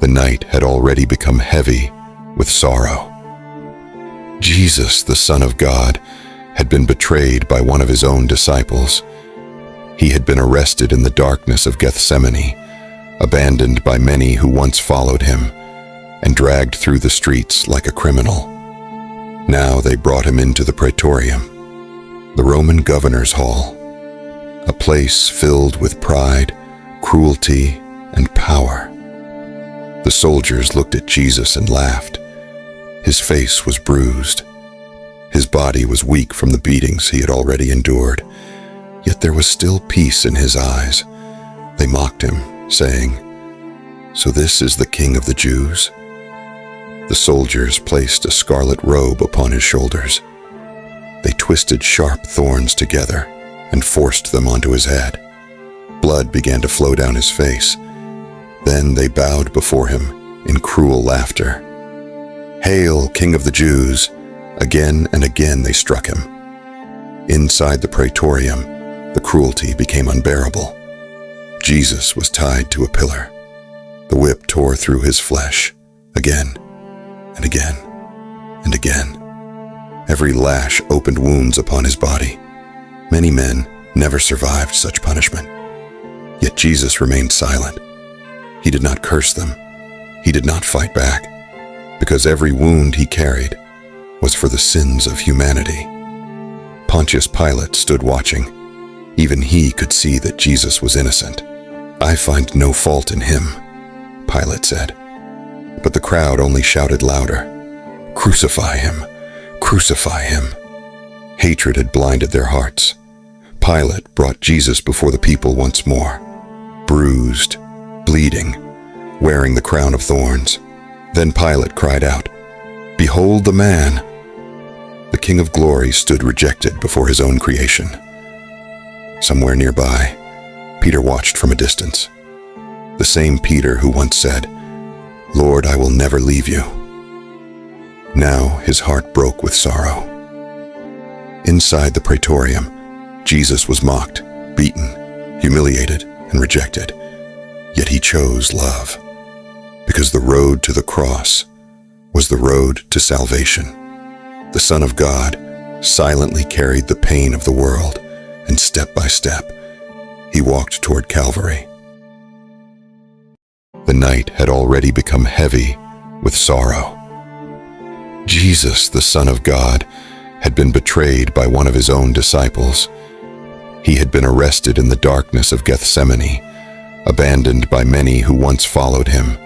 The night had already become heavy with sorrow. Jesus, the Son of God, had been betrayed by one of his own disciples. He had been arrested in the darkness of Gethsemane, abandoned by many who once followed him, and dragged through the streets like a criminal. Now they brought him into the Praetorium, the Roman governor's hall, a place filled with pride, cruelty, and power. The soldiers looked at Jesus and laughed. His face was bruised. His body was weak from the beatings he had already endured, yet there was still peace in his eyes. They mocked him, saying, "So this is the King of the Jews?" The soldiers placed a scarlet robe upon his shoulders. They twisted sharp thorns together and forced them onto his head. Blood began to flow down his face. Then they bowed before him in cruel laughter. "Hail, King of the Jews!" Again and again they struck him. Inside the Praetorium, the cruelty became unbearable. Jesus was tied to a pillar. The whip tore through his flesh, again and again and again. Every lash opened wounds upon his body. Many men never survived such punishment. Yet Jesus remained silent. He did not curse them. He did not fight back, because every wound he carried was for the sins of humanity. Pontius Pilate stood watching. Even he could see that Jesus was innocent. "I find no fault in him," Pilate said. But the crowd only shouted louder, "Crucify him! Crucify him!" Hatred had blinded their hearts. Pilate brought Jesus before the people once more, bruised, bleeding, wearing the crown of thorns. Then Pilate cried out, "Behold the man!" The King of Glory stood rejected before his own creation. Somewhere nearby, Peter watched from a distance. The same Peter who once said, "Lord, I will never leave you." Now his heart broke with sorrow. Inside the Praetorium, Jesus was mocked, beaten, humiliated, and rejected. Yet he chose love, because the road to the cross was the road to salvation. The Son of God silently carried the pain of the world, and step by step, he walked toward Calvary. The night had already become heavy with sorrow. Jesus, the Son of God, had been betrayed by one of his own disciples. He had been arrested in the darkness of Gethsemane, abandoned by many who once followed him,